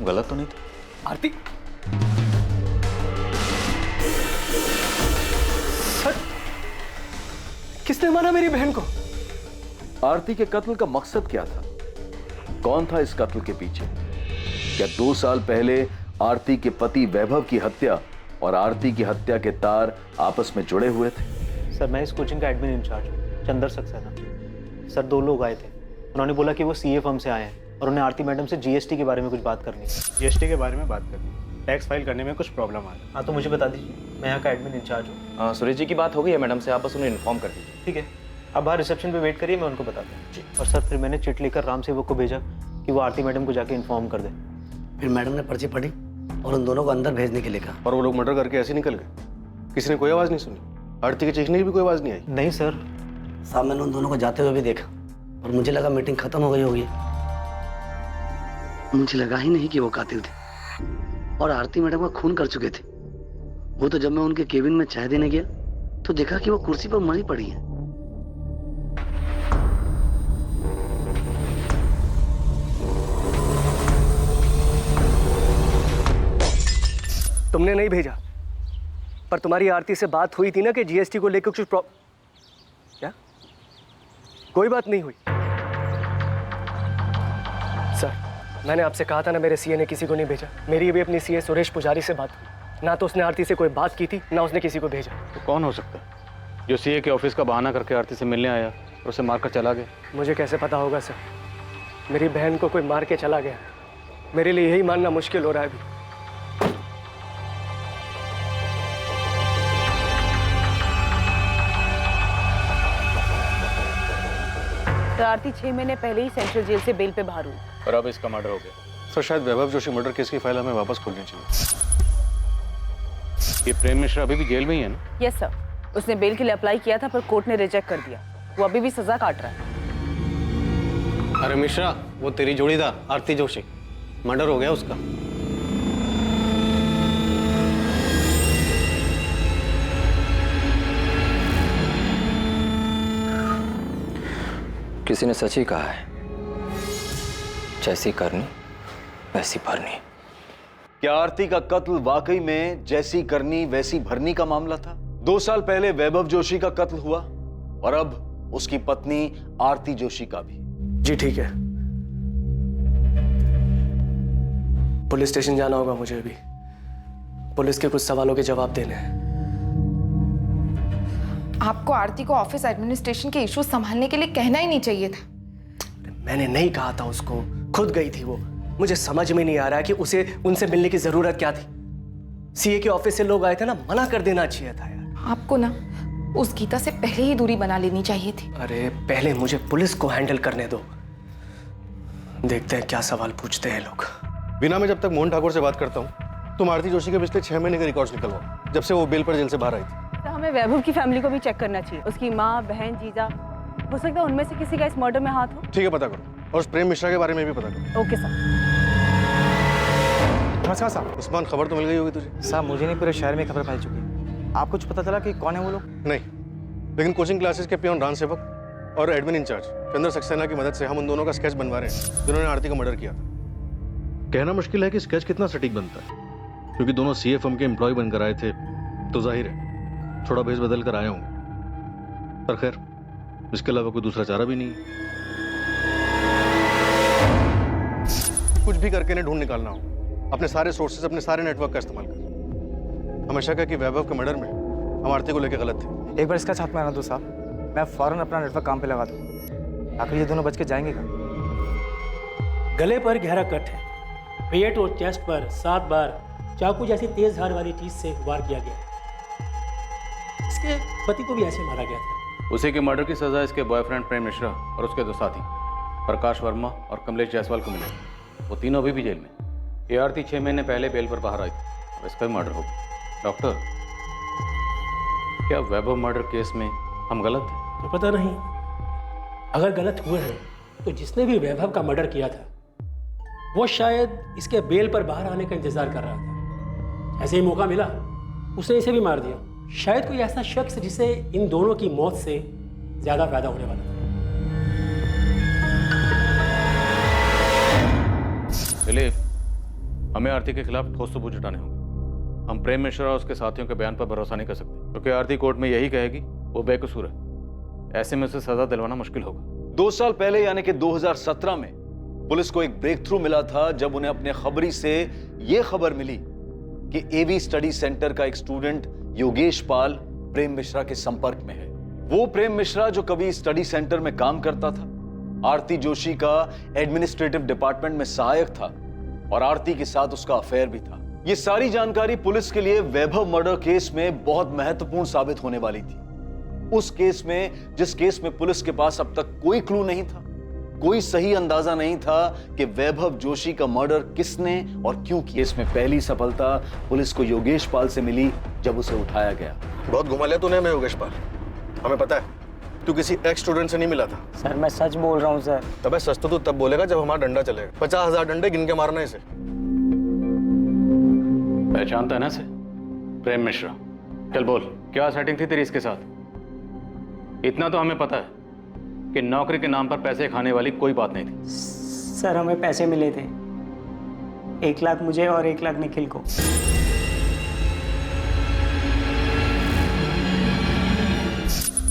गलत तो नहीं थी? आरती, सर, किसने मारा मेरी बहन को? आरती के कत्ल का मकसद क्या था? कौन था इस कत्ल के पीछे? क्या 2 साल पहले आरती के पति वैभव की हत्या और आरती की हत्या के तार आपस में जुड़े हुए थे? सर, मैं इस कोचिंग का एडमिन इंचार्ज हूँ, चंदर सक्सेना। सर, 2 लोग आए थे। उन्होंने बोला कि वो सीए फर्म से आए हैं और उन्हें आरती मैडम से जीएसटी के बारे में कुछ बात करनी है। जीएसटी के बारे में बात करनी, टैक्स फाइल करने में कुछ प्रॉब्लम आ रहा है। हाँ, तो मुझे बता दीजिए, मैं यहाँ का एडमिन इंचार्ज हूँ। सुरेश जी की बात हो गई है मैडम से, आप बस उन्हें इन्फॉर्म कर दीजिए। ठीक है, आप बाहर रिसेप्शन पे वेट करिए, मैं उनको बताता हूँ जी। और सर, फिर मैंने चिट लेकर राम सेवक को भेजा कि वो आरती मैडम को जाके इन्फॉर्म कर दे। फिर मैडम ने पर्ची पढ़ी और उन दोनों को अंदर भेजने के लिए कहा। और वो लोग मर्डर करके ऐसे निकल गए, किसी ने कोई आवाज़ नहीं सुनी, आरती के चीखने की भी कोई आवाज़ नहीं आई। नहीं सर, साहब, मैंने उन दोनों को जाते हुए भी देखा और मुझे लगा मीटिंग खत्म हो गई होगी। मुझे लगा ही नहीं कि वो कातिल थे और आरती मैडम का खून कर चुके थे। वो तो जब मैं उनके केबिन में चाय देने गया तो देखा कि वो कुर्सी पर मरी पड़ी है। तुमने नहीं भेजा, पर तुम्हारी आरती से बात हुई थी ना कि जीएसटी को लेकर कुछ क्या? कोई बात नहीं हुई। सर, मैंने आपसे कहा था ना, मेरे सीए ने किसी को नहीं भेजा। मेरी भी अपनी सीए सुरेश पुजारी से बात हुई, ना तो उसने आरती से कोई बात की थी, ना उसने किसी को भेजा। तो कौन हो सकता है जो सीए के ऑफिस का बहाना करके आरती से मिलने आया और उसे मारकर चला गया? मुझे कैसे पता होगा सर? मेरी बहन को कोई मार के चला गया। मेरे लिए यही मानना मुश्किल हो रहा है अभी। तो आरती 6 महीने पहले ही सेंट्रल जेल से बेल पे बाहर हुई और अब इसका मर्डर हो गया। सर, शायद वैभव जोशी मर्डर केस की फाइल हमें वापस खोलनी चाहिए। ये प्रेम मिश्रा अभी भी जेल में ही है ना? यस सर, उसने बेल के लिए अप्लाई किया था पर कोर्ट ने रिजेक्ट कर दिया। वो अभी भी सजा काट रहा है। अरे मिश्रा, वो तेरी जोड़ी था आरती जोशी, मर्डर हो गया उसका। किसी ने सच ही कहा है, जैसी करनी वैसी भरनी। क्या आरती का कत्ल वाकई में जैसी करनी वैसी भरनी का मामला था? 2 साल पहले वैभव जोशी का कत्ल हुआ और अब उसकी पत्नी आरती जोशी का भी। जी ठीक है, पुलिस स्टेशन जाना होगा मुझे अभी। पुलिस के कुछ सवालों के जवाब देने हैं। आपको आरती को ऑफिस एडमिनिस्ट्रेशन के इश्यूज संभालने के लिए कहना ही नहीं चाहिए था। मैंने नहीं कहा था उसको, खुद गई थी वो। मुझे समझ में नहीं आ रहा कि उसे उनसे मिलने की जरूरत क्या थी। सीए के ऑफिस से लोग आए थे ना, मना कर देना चाहिए था यार। आपको ना उस गीता से पहले ही दूरी बना लेनी चाहिए थी। अरे पहले मुझे पुलिस को हैंडल करने दो, देखते हैं क्या सवाल पूछते हैं लोग। बिना मैं जब तक मोहन ठाकुर से बात करता हूँ, तुम आरती जोशी के पिछले 6 महीने के रिकॉर्ड्स निकलवाओ, जब से वो बेल पर जेल से बाहर आई थी। तो हमें वैभव की फैमिली को भी चेक करना चाहिए। उसकी माँ, बहन, जीजा, हो सकता है उनमें से किसी का इस मर्डर में हाथ हो। ठीक है, पता करो, और उस प्रेम मिश्रा के बारे में भी पता करो। Okay sir. नमस्कार साहब। उस्मान, खबर तो मिल गई होगी तुझे? साहब, मुझे नहीं, पूरे शहर में खबर फैल चुकी है। आपको कुछ पता चला कि कौन है वो लोग? नहीं, लेकिन कोचिंग क्लासेस के पियोन राम सेवक और एडमिन इंचार्ज चंद्र सक्सेना की मदद से हम उन दोनों का स्केच बनवा रहे हैं जिन्होंने आरती का मर्डर किया था। कहना मुश्किल है कि स्केच कितना सटीक बनता है, क्योंकक्योंकि दोनों सीए फर्म के एम्प्लॉय बनकर आए थे, तो जाहिर है थोड़ा भेस बदल कर आए होंगे। पर खैर, इसके अलावा कोई दूसरा चारा भी नहीं है। कुछ भी करके इन्हें ढूंढ निकालना हो, अपने सारे सोर्सेज, अपने सारे नेटवर्क का इस्तेमाल कर। हमेशा कहा कि वैभव के मर्डर में हम आरती को लेकर गलत थे। एक बार इसका छाप मारना दो साहब, मैं फौरन अपना नेटवर्क काम पे लगा दूँ। आखिर ये दोनों बच के जाएंगे कहाँ? गले पर गहरा कट है, पेट और चेस्ट पर 7 बार चाकू जैसी तेज धार वाली चीज से वार किया गया। इसके पति को भी ऐसे मारा गया था। उसी के मर्डर की सजा इसके बॉयफ्रेंड प्रेम मिश्रा और उसके 2 साथी प्रकाश वर्मा और कमलेश जायसवाल को मिले। वो तीनों अभी भी जेल में। ये आरती 6 महीने पहले बेल पर बाहर आई थी, अब इसका भी मर्डर हो गया। डॉक्टर, क्या वैभव मर्डर केस में हम गलत थे? तो पता नहीं, अगर गलत हुए हैं तो जिसने भी वैभव का मर्डर किया था वो शायद इसके बेल पर बाहर आने का इंतजार कर रहा था। ऐसे ही मौका मिला, उसने इसे भी मार दिया। शायद कोई ऐसा शख्स जिसे इन दोनों की मौत से ज्यादा फायदा होने वाला था। दिलीप, हमें आरती के खिलाफ ठोस सबूत जुटाने होंगे। हम प्रेम मिश्रा और उसके साथियों के बयान पर भरोसा नहीं कर सकते, क्योंकि आरती कोर्ट में यही कहेगी वो बेकसूर है। ऐसे में उसे सजा दिलवाना मुश्किल होगा। 2 साल पहले यानी कि 2017 में पुलिस को एक ब्रेक थ्रू मिला था, जब उन्हें अपने खबरी से यह खबर मिली कि एवी स्टडी सेंटर का एक स्टूडेंट योगेश पाल प्रेम मिश्रा के संपर्क में है। वो प्रेम मिश्रा जो कभी स्टडी सेंटर में काम करता था, आरती जोशी का एडमिनिस्ट्रेटिव डिपार्टमेंट में सहायक था और आरती के साथ उसका अफेयर भी था। ये सारी जानकारी पुलिस के लिए वैभव मर्डर केस में बहुत महत्वपूर्ण साबित होने वाली थी। उस केस में, जिस केस में पुलिस के पास अब तक कोई क्लू नहीं था, कोई सही अंदाजा नहीं था कि वैभव जोशी का मर्डर किसने और क्यों किया। इसमें पहली सफलता पुलिस को योगेश पाल से मिली जब उसे उठाया गया। बहुत घुमा लिया तूने हमें योगेश पाल। हमें पता है तू किसी एक्स स्टूडेंट से नहीं मिला था। सर मैं सच बोल रहा हूँ सर। तबे सच तो तू तब बोलेगा जब हमारा डंडा चलेगा। 50,000 डंडे गिन के मारना इसे। पहचानता है ना इसे? प्रेम मिश्रा। चल बोल, क्या सेटिंग थी तेरी इसके साथ? इतना तो हमें पता है कि नौकरी के नाम पर पैसे खाने वाली कोई बात नहीं थी। सर हमें पैसे मिले थे, 1 लाख मुझे और 1 लाख निखिल को।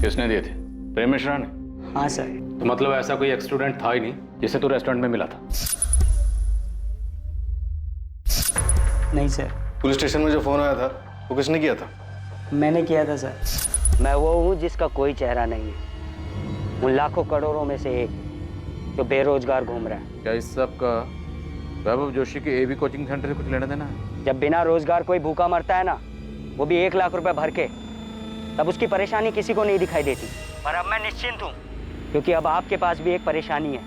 किसने दिए थे? प्रेम मिश्रा ने? हाँ सर। तो मतलब ऐसा कोई एक्स स्टूडेंट था ही नहीं जिसे तू रेस्टोरेंट में मिला था? नहीं सर। पुलिस स्टेशन में जो फोन आया था वो किसने किया था? मैंने किया था सर। मैं वो हूँ जिसका कोई चेहरा नहीं है, उन लाखों करोड़ों में से एक जो बेरोजगार घूम रहा है। क्या इस सब का वैभव जोशी के एवी कोचिंग सेंटर से कुछ लेना देना है? जब बिना रोजगार कोई भूखा मरता है ना, वो भी 1 लाख रुपए भर के, तब उसकी परेशानी किसी को नहीं दिखाई देती। पर अब मैं निश्चिंत हूँ, क्योंकि अब आपके पास भी एक परेशानी है,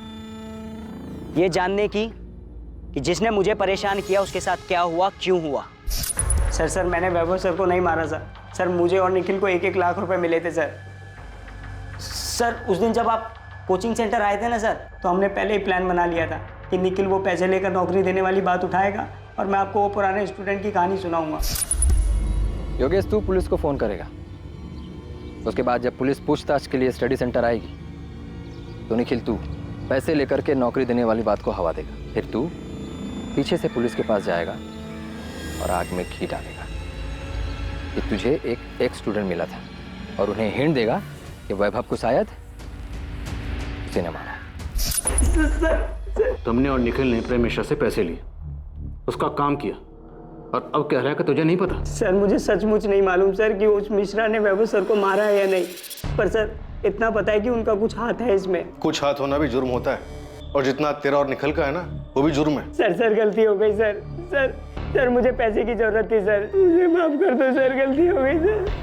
ये जानने की कि जिसने मुझे परेशान किया उसके साथ क्या हुआ, क्यों हुआ। सर मैंने वैभव सर को नहीं मारा सर। सर मुझे और निखिल को 1-1 लाख रुपए मिले थे सर। सर उस दिन जब आप कोचिंग सेंटर आए थे ना सर, तो हमने पहले ही प्लान बना लिया था कि निखिल वो पैसे लेकर नौकरी देने वाली बात उठाएगा और मैं आपको वो पुराने स्टूडेंट की कहानी सुनाऊंगा। योगेश तू पुलिस को फोन करेगा। उसके बाद जब पुलिस पूछताछ के लिए स्टडी सेंटर आएगी तो निखिल तू पैसे लेकर के नौकरी देने वाली बात को हवा देगा। फिर तू पीछे से पुलिस के पास जाएगा और आग में घी डालेगा कि तुझे एक स्टूडेंट मिला था और उन्हें हिंट देगा कि वैभव को शायद उसे न मारा। तुमने और निखिल ने प्रेम मिश्रा से पैसे लिए, उसका काम किया, और अब कह रहा है कि तुझे नहीं पता। सर मुझे सचमुच नहीं मालूम सर कि उस मिश्रा ने वैभव सर को मारा है या नहीं, पर सर इतना पता है कि उनका कुछ हाथ है इसमें। कुछ हाथ होना भी जुर्म होता है, और जितना तेरा और निखिल का है ना वो भी जुर्म है। सर गलती हो गई सर मुझे पैसे की जरूरत थी सर, मुझे माफ कर दो सर, गलती हो गई सर।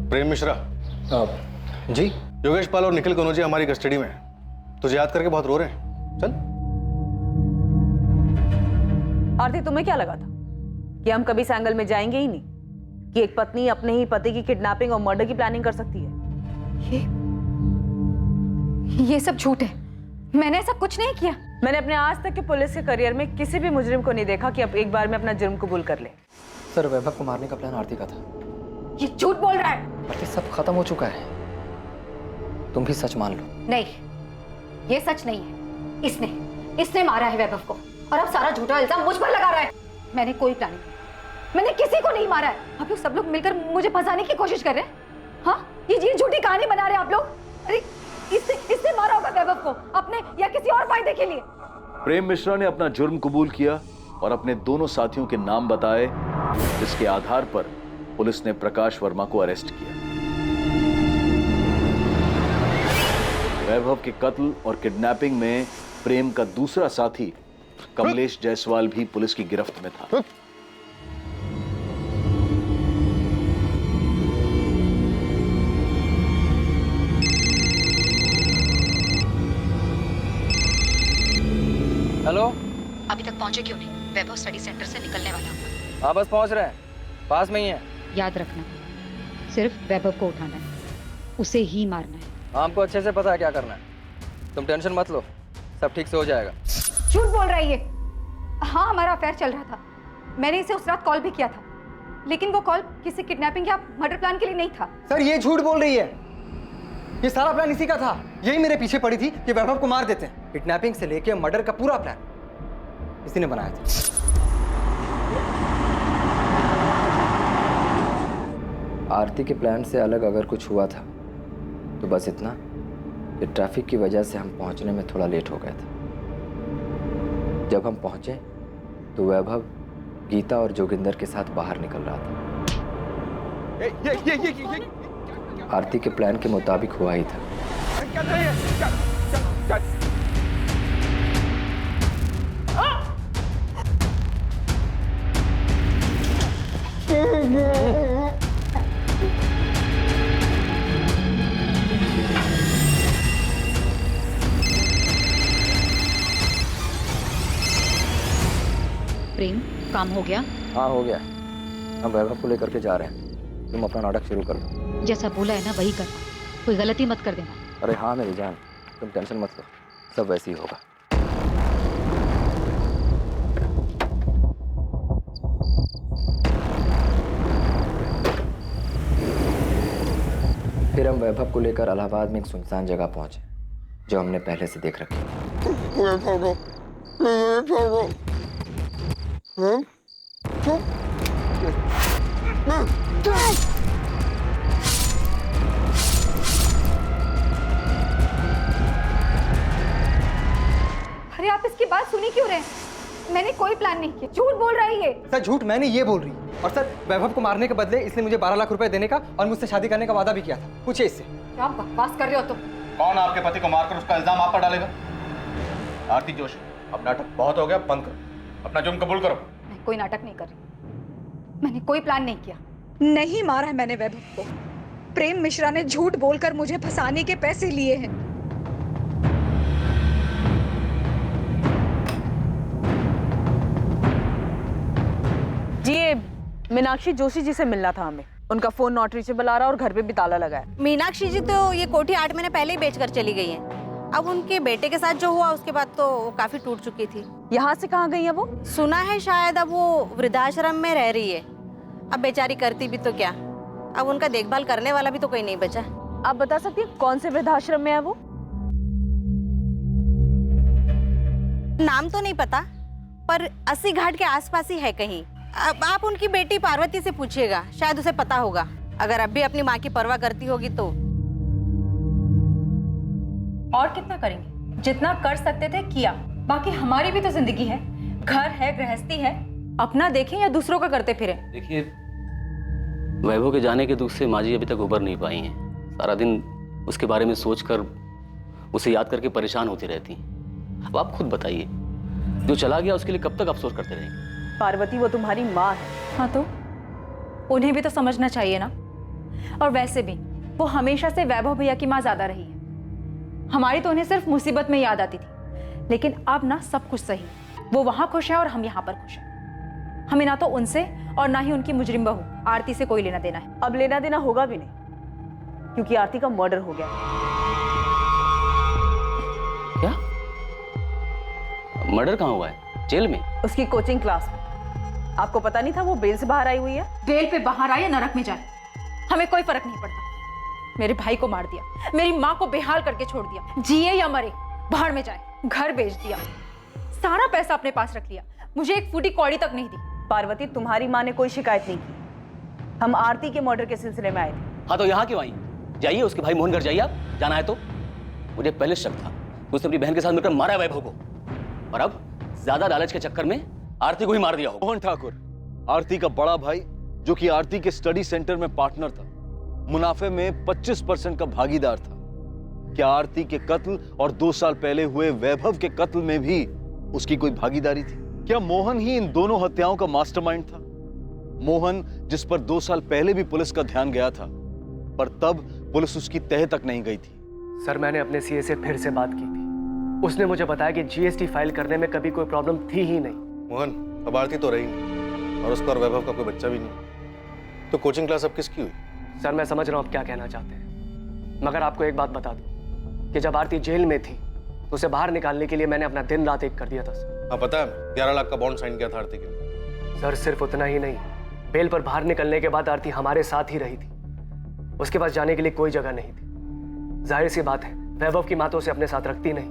प्रेम मिश्रा। जी योगेश पाल और निखिल कनौजिया जी हमारी कस्टडी में है। तुझे याद करके बहुत रो रहे हैं। चल। आरती तुम्हें क्या लगा था कि हम कभी इस एंगल में जाएंगे ही नहीं, कि एक पत्नी अपने ही पति की किडनैपिंग और मर्डर की प्लानिंग कर सकती है? ये सब झूठ है, मैंने ऐसा कुछ नहीं किया। मैंने अपने आज तक के पुलिस के करियर में किसी भी मुजरिम को नहीं देखा कि अब एक बार में अपना जुर्म कबूल कर ले। सर वैभव को मारने का प्लान आरती का था। ये झूठ बोल रहा है। आरती सब खत्म हो चुका है, तुम भी सच मान लो। नहीं, ये सच नहीं है। इसने मारा है वैभव को, और अब सारा झूठा इल्जाम मुझ पर लगा रहा है। मैंने कोई प्लान नहीं, मैंने किसी को नहीं मारा है। आप लोग सब लोग मिलकर मुझे फंसाने की कोशिश कर रहे हैं। हाँ, ये झूठी कहानी बना रहे हैं आप लोग। अरे इसने मारा होगा वैभव को अपने या किसी और फायदे के लिए। प्रेम मिश्रा ने अपना जुर्म कबूल किया और अपने दोनों साथियों के नाम बताए, जिसके आधार पर पुलिस ने प्रकाश वर्मा को अरेस्ट किया। वैभव के कत्ल और किडनैपिंग में प्रेम का दूसरा साथी कमलेश जायसवाल भी पुलिस की गिरफ्त में था। हेलो, अभी तक पहुंचे क्यों नहीं? वैभव स्टडी सेंटर से निकलने वाला हूँ। हाँ बस पहुंच रहे हैं, पास में ही है। याद रखना, सिर्फ वैभव को उठाना है, उसे ही मारना है। हमको अच्छे से पता है क्या करना है, तुम टेंशन मत लो, सब ठीक से हो जाएगा। झूठ बोल रहा है ये। हाँ, हमारा अफेयर चल रहा था, मैंने इसे उस रात कॉल भी किया था, लेकिन वो कॉल किसी किडनैपिंग या मर्डर प्लान के लिए नहीं था। सर ये झूठ बोल रही है, ये सारा प्लान इसी का था। यही मेरे पीछे पड़ी थी कि वैभव को मार देते हैं। किडनैपिंग से लेके मर्डर का पूरा प्लान इसी ने बनाया था। आरती के प्लान से अलग अगर कुछ हुआ था तो बस इतना कि ट्रैफिक की वजह से हम पहुंचने में थोड़ा लेट हो गए थे। जब हम पहुंचे तो वैभव गीता और जोगिंदर के साथ बाहर निकल रहा था। आरती के प्लान के मुताबिक हुआ ही था। प्रेम, काम हो गया? हाँ हो गया, हम वैभव को लेकर के जा रहे हैं। तुम अपना नाटक शुरू कर दो। जैसा बोला है ना वही करना, कोई गलती मत कर देना। अरे हाँ मेरी जान, तुम टेंशन मत लो, सब वैसे ही होगा। फिर हम वैभव को लेकर इलाहाबाद में एक सुनसान जगह पहुंचे जो हमने पहले से देख रखी। अरे आप इसकी बात सुनी क्यों रहे हैं? मैंने कोई प्लान नहीं किया, झूठ बोल रही है। सर झूठ मैंने ये बोल रही है। और सर वैभव को मारने के बदले इसने मुझे 12 लाख रुपए देने का और मुझसे शादी करने का वादा भी किया था। पूछिए इससे। क्या बकवास कर रहे हो तुम? कौन आपके पति को मारकर उसका इल्जाम आप पर डालेगा? आरती जोशी, अब नाटक बहुत हो गया, बंद करो, अपना जुर्म कबूल करो। मैं कोई नाटक नहीं कर रही, मैंने कोई प्लान नहीं किया। नहीं मारा है मैंने वैभव को। प्रेम मिश्रा ने झूठ बोलकर मुझे फंसाने के पैसे लिए हैं। जी ये मीनाक्षी जोशी जी से मिलना था हमें। उनका फोन नॉट रीचेबल आ रहा और घर पे भी ताला लगा है। मीनाक्षी जी तो ये कोठी 8 महीने पहले ही बेचकर चली गई हैं। अब उनके बेटे के साथ जो हुआ उसके बाद तो वो काफी टूट चुकी थी। यहाँ से कहाँ गई है वो? सुना है शायद अब वो वृद्धाश्रम में रह रही है। अब बेचारी करती भी तो क्या, अब उनका देखभाल करने वाला भी तो कोई नहीं बचा। आप बता सकती हैं कौन से वृद्धाश्रम में है वो? नाम तो नहीं पता, पर 80 घाट के आसपास ही है कहीं। अब आप उनकी बेटी पार्वती से पूछिएगा, शायद उसे पता होगा। अगर अब भी अपनी माँ की परवाह करती होगी तो। और कितना करेंगे? जितना कर सकते थे किया, बाकी हमारी भी तो जिंदगी है, घर है, गृहस्थी है। अपना देखें या दूसरों का करते फिरे। देखिए, वैभव के जाने के दुख से माँ जी अभी तक उबर नहीं पाई हैं। सारा दिन उसके बारे में सोचकर, उसे याद करके परेशान होती रहती हैं। अब आप खुद बताइए, जो चला गया उसके लिए कब तक अफसोस करते रहेंगे? पार्वती वो तुम्हारी माँ है। हाँ तो उन्हें भी तो समझना चाहिए ना। और वैसे भी वो हमेशा से वैभव भैया की माँ ज्यादा रही है। हमारी तो उन्हें सिर्फ मुसीबत में याद आती थी, लेकिन अब ना सब कुछ सही। वो वहां खुश है और हम यहाँ पर खुश हैं। हमें ना तो उनसे और ना ही उनकी मुजरिम बहू आरती से कोई लेना देना है। अब लेना देना होगा भी नहीं, क्योंकि आरती का मर्डर हो गया। क्या? मर्डर कहाँ हुआ है? जेल में? उसकी कोचिंग क्लास में। आपको पता नहीं था वो बेल से बाहर आई हुई है? बेल पे बाहर आए या नरक में जाए, हमें कोई फर्क नहीं पड़ता। मेरे भाई को मार दिया, मेरी माँ को बेहाल करके छोड़ दिया। जिए या मरे, बाहर में जाए। घर बेच दिया, सारा पैसा अपने पास रख लिया, मुझे एक फूटी कौड़ी तक नहीं दी। पार्वती तुम्हारी माँ ने कोई शिकायत नहीं की। हम आरती के मर्डर के सिलसिले में आए थे। हाँ तो यहाँ क्यों आई? जाइए उसके भाई मोहन घर जाइए, आप जाना है तो। मुझे पहले शक था उसने अपनी बहन के साथ मिलकर मारा है वैभव को, और अब ज्यादा लालच के चक्कर में आरती को ही मार दिया हो। मोहन ठाकुर, आरती का बड़ा भाई, जो कि आरती के स्टडी सेंटर में पार्टनर था, मुनाफे में 25% का भागीदार था। क्या आरती के कत्ल और 2 साल पहले हुए वैभव के कत्ल में भी उसकी कोई भागीदारी थी? क्या मोहन ही इन दोनों हत्याओं का मास्टरमाइंड था? मोहन जिस पर 2 साल पहले भी पुलिस का ध्यान गया था, पर तब पुलिस उसकी तह तक नहीं गई थी। सर मैंने अपने सीए से फिर से बात की थी। उसने मुझे बताया कि जीएसटी फाइल करने में कभी कोई प्रॉब्लम थी ही नहीं। मोहन, अब आरती तो रही नहीं और उसका और वैभव का कोई बच्चा भी नहीं, तो कोचिंग क्लास अब किसकी हुई? सर मैं समझ रहा हूँ आप क्या कहना चाहते हैं, मगर आपको एक बात बता दूं कि जब आरती जेल में थी तो उसे बाहर निकालने के लिए मैंने अपना दिन रात एक कर दिया था सर। हाँ पता है, 11 लाख का बॉन्ड साइन किया था आरती के लिए। सर सिर्फ उतना ही नहीं, बेल पर बाहर निकलने के बाद आरती हमारे साथ ही रही थी। उसके पास जाने के लिए कोई जगह नहीं थी। जाहिर सी बात है, वैभव की माँ तो उसे अपने साथ रखती नहीं।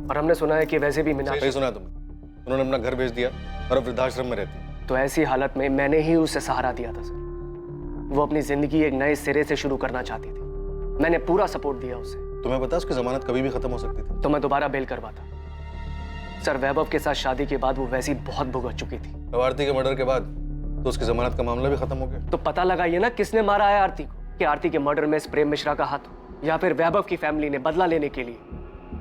और हमने सुना है कि वैसे भी मीनाक्षी, सही सुना तुमने, उन्होंने अपना घर बेच दिया और अब वृद्धाश्रम में रहती है। तो ऐसी हालत में मैंने ही उसे सहारा दिया था सर। वो अपनी जिंदगी एक नए सिरे से शुरू करना चाहती थी। मैंने पूरा सपोर्ट दिया उसे। तुम्हें पता उसकी जमानत कभी भी खत्म हो सकती थी। तो मैं दोबारा बेल करवाता। सर, वैभव के साथ शादी के बाद वो वैसी बहुत भुगत चुकी थी। अब आरती के मर्डर के बाद तो उसकी जमानत का मामला भी खत्म हो गया। तो पता लगाइए ना किसने मारा है आरती को, कि आरती के मर्डर में प्रेम मिश्रा का हाथ हो या फिर वैभव की फैमिली ने बदला लेने के लिए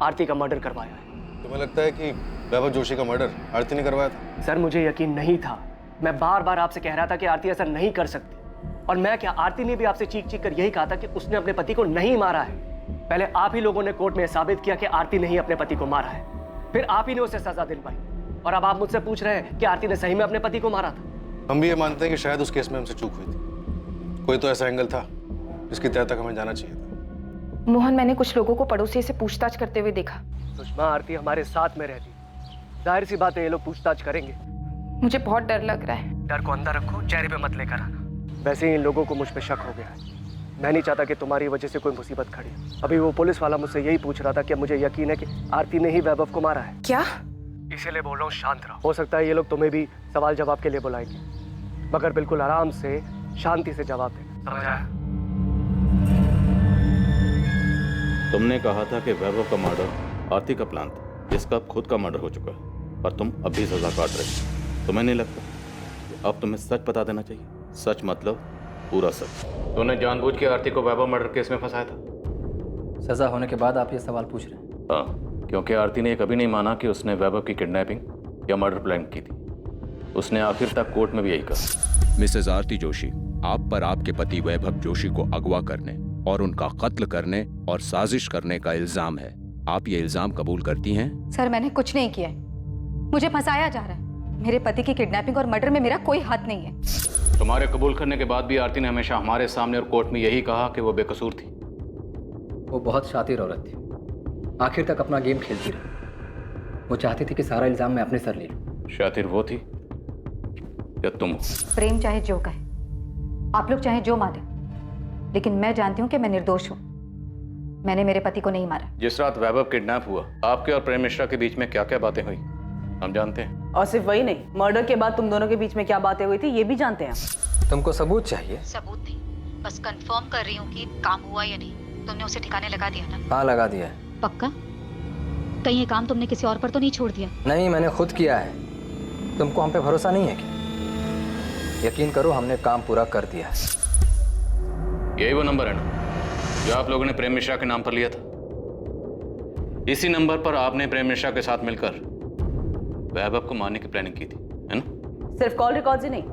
आरती का मर्डर करवाया है। तुम्हें लगता है कि वैभव जोशी का मर्डर आरती ने करवाया था? सर, मुझे यकीन नहीं था। मैं बार बार आपसे कह रहा था कि आरती ऐसा नहीं कर सकती। और मैं क्या, आरती ने भी आपसे चीख चीख कर यही कहा था कि उसने अपने पति को नहीं मारा है। पहले आप ही लोगों ने कोर्ट में साबित किया कि आरती ने ही अपने पति को मारा है, फिर आप ही ने उसे सजा दिलवाई, और अब आप मुझसे पूछ रहे हैं कि आरती ने सही में अपने पति को मारा था। हम भी ये मानते हैं कि शायद उस केस में हमसे चूक हुई थी। कोई तो ऐसा एंगल था जिसकी तह तक हमें जाना चाहिए था। मोहन, मैंने कुछ लोगों को पड़ोसी से पूछताछ करते हुए देखा। सुषमा, आरती हमारे साथ में रहती, जाहिर सी बात है ये लोग पूछताछ करेंगे। मुझे बहुत डर लग रहा है। डर को अंदर रखो, चेहरे पे मत लेकर आना। वैसे ही इन लोगों को मुझ पे शक हो गया है। मैं नहीं चाहता कि तुम्हारी वजह से कोई मुसीबत खड़ी। अभी वो पुलिस वाला मुझसे यही पूछ रहा था कि मुझे यकीन है कि आरती ने ही वैभव को मारा है। क्या? इसीलिए बोल रहा हूँ शांत रहो। हो सकता है ये लोग तुम्हें भी सवाल जवाब के लिए बुलाएंगे, मगर बिल्कुल आराम से शांति से जवाब देना, समझ आया? तुमने कहा था कि वैभव का मर्डर आरती का प्लान था, जिसका अब खुद का मर्डर हो चुका है, पर तुम अब भी सजा काट रहे। तुम्हें नहीं लगता कि अब तुम्हें सच बता देना चाहिए? सच मतलब पूरा सच। तुमने जानबूझ के आरती को वैभव मर्डर केस में फंसाया था। सजा होने के बाद आप ये सवाल पूछ रहे हैं? हाँ, क्योंकि आरती ने कभी नहीं माना कि उसने वैभव की किडनैपिंग या मर्डर प्लान की थी। उसने आखिर तक कोर्ट में भी यही कहा। मिसेज आरती जोशी, आप पर आपके पति वैभव जोशी को अगवा करने और उनका कत्ल करने और साजिश करने का इल्जाम है। आप ये इल्जाम कबूल करती हैं? सर, मैंने कुछ नहीं किया है। मुझे फंसाया जा रहा है। मेरे पति की किडनैपिंग और मर्डर में मेरा कोई हाथ नहीं है। तुम्हारे कबूल करने के बाद भी आरती ने हमेशा हमारे सामने और कोर्ट में यही कहा कि वो बेकसूर थी। वो बहुत शातिर औरत थी, आखिर तक अपना गेम खेलती रही। वो चाहती थी कि सारा इल्जाम मैं अपने सर ले लूं। शातिर वो थी या तुम? प्रेम चाहे जो कहे, आप लोग चाहे जो माने, लेकिन मैं जानती हूँ कि मैं निर्दोष हूँ। मैंने मेरे पति को नहीं मारा। जिस रात वैभव किडनैप हुआ, आपके और प्रेम मिश्रा के बीच में क्या क्या बातें हुई हम जानते हैं। और सिर्फ वही नहीं, मर्डर के बाद तुम दोनों के बीच में क्या बातें हुई थी ये भी जानते हैं। तुमको सबूत चाहिए? सबूत नहीं, बस कंफर्म कर रही हूँ कि काम हुआ या नहीं। तुमने उसे ठिकाने लगा दिया ना? हाँ, लगा दिया है। पक्का? कहीं ये काम तुमने किसी और पर तो नहीं छोड़ दिया? नहीं, मैंने खुद किया है। तुमको हम पे भरोसा नहीं है क्या? यकीन करो, हमने काम पूरा कर दिया है। यही वो नंबर है ना जो आप लोगों ने प्रेम मिश्रा के नाम पर लिया था? इसी नंबर पर आपने प्रेम मिश्रा के साथ मिलकर वैभव को मारने की प्लानिंग की थी, है ना? सिर्फ कॉल रिकॉर्ड्स ही नहीं,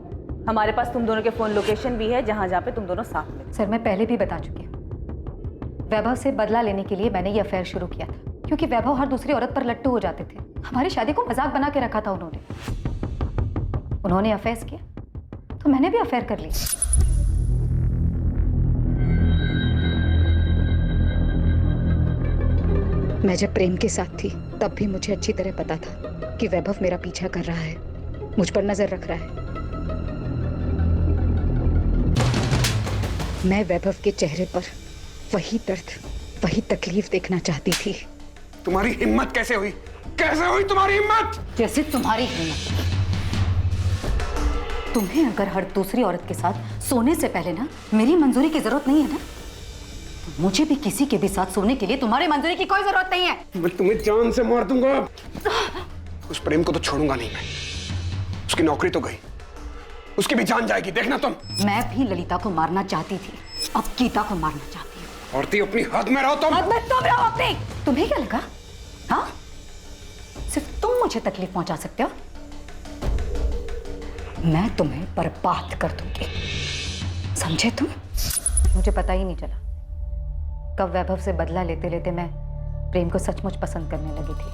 हमारे पास तुम दोनों के फोन लोकेशन भी है जहां पे तुम दोनों साथ में। सर, मैं पहले भी बता चुकी हूँ। वैभव से बदला लेने के लिए मैंने ये अफेयर शुरू किया था, क्योंकि वैभव हर दूसरी औरत पर लट्टू हो जाते थे। हमारी शादी को मजाक बना के रखा था उन्होंने अफेयर्स किया तो मैंने भी अफेयर कर लिया। मैं जब प्रेम के साथ थी तब भी मुझे अच्छी तरह पता था कि वैभव मेरा पीछा कर रहा है, मुझ पर नजर रख रहा है। मैं वैभव के चेहरे पर वही दर्द, वही तकलीफ देखना चाहती थी। तुम्हारी हिम्मत कैसे हुई? कैसे हुई तुम्हारी हिम्मत? जैसे तुम्हारी हिम्मत। तुम्हें अगर हर दूसरी औरत के साथ सोने से पहले ना मेरी मंजूरी की जरूरत नहीं है ना, मुझे भी किसी के भी साथ सोने के लिए तुम्हारी मंजूरी की कोई जरूरत नहीं है। मैं तुम्हें जान से मार दूंगा। उस प्रेम को तो छोड़ूंगा नहीं मैं। उसकी नौकरी तो गई, उसकी भी जान जाएगी, देखना तुम। मैं भी ललिता को मारना चाहती थी, अब गीता को मारना चाहती हूँ। औरती अपनी हद में रहो तुम। हद में तुम रहो अपनी। तुम्हें क्या लगा? हाँ, सिर्फ तुम मुझे तकलीफ पहुंचा सकते हो। मैं तुम्हें बर्बाद कर दूंगी, समझे तुम? मुझे पता ही नहीं चला कब वैभव से बदला लेते लेते मैं प्रेम को सचमुच पसंद करने लगी थी।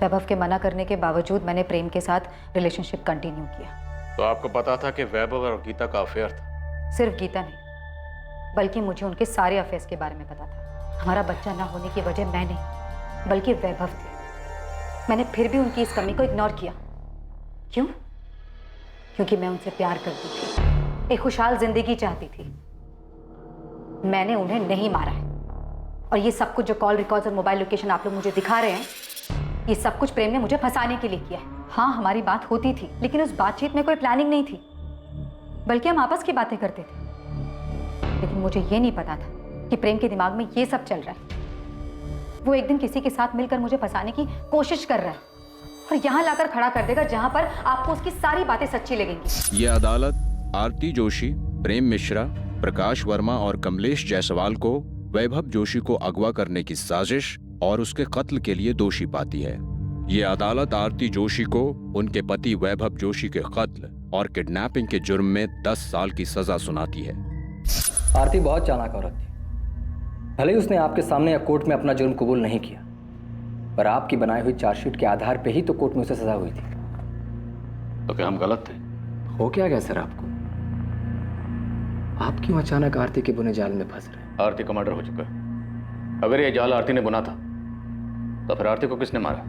वैभव के मना करने के बावजूद मैंने प्रेम के साथ रिलेशनशिप कंटिन्यू किया। तो आपको पता था कि वैभव और गीता का अफेयर था? सिर्फ गीता नहीं, बल्कि मुझे उनके सारे अफेयर्स के बारे में पता था। हमारा बच्चा ना होने की वजह मैं नहीं बल्कि वैभव थे। मैंने फिर भी उनकी इस कमी को इग्नोर किया। क्यों? क्योंकि मैं उनसे प्यार करती थी, एक खुशहाल जिंदगी चाहती थी। मैंने उन्हें नहीं मारा है। और ये सब कुछ जो कॉल रिकॉर्ड्स और मोबाइल लोकेशन आप लोग मुझे दिखा रहे हैं, ये सब कुछ प्रेम ने मुझे फंसाने के लिए किया है। हाँ, हमारी बात होती थी, लेकिन उस बातचीत में कोई प्लानिंग नहीं थी, बल्कि हम आपस की बातें करते थे। लेकिन मुझे ये नहीं पता था कि प्रेम के दिमाग में ये सब चल रहा है। वो एक दिन किसी के साथ मिलकर मुझे फंसाने की कोशिश कर रहा है और यहाँ लाकर खड़ा कर देगा जहाँ पर आपको उसकी सारी बातें सच्ची लगेंगी। ये अदालत आरती जोशी, प्रेम मिश्रा, प्रकाश वर्मा और कमलेश जायसवाल को वैभव जोशी को अगवा करने की साजिश और उसके कत्ल के लिए दोषी पाती है। ये अदालत आरती जोशी को उनके पति वैभव जोशी के कत्ल और किडनैपिंग के जुर्म में 10 साल की सजा सुनाती है। आरती बहुत चालाक औरत थी। भले ही उसने आपके सामने या कोर्ट में अपना जुर्म कबूल नहीं किया, पर आपकी बनाई हुई चार्जशीट के आधार पे ही तो कोर्ट में उसे सजा हुई थी। तो क्या हम गलत थे? हो क्या गया सर आपको? आप क्यों अचानक आरती के बुने जाल में फंस रहे हैं? आरती का मर्डर हो चुका है। अगर ये जाल आरती ने बुना था तो फिर आरती को किसने मारा?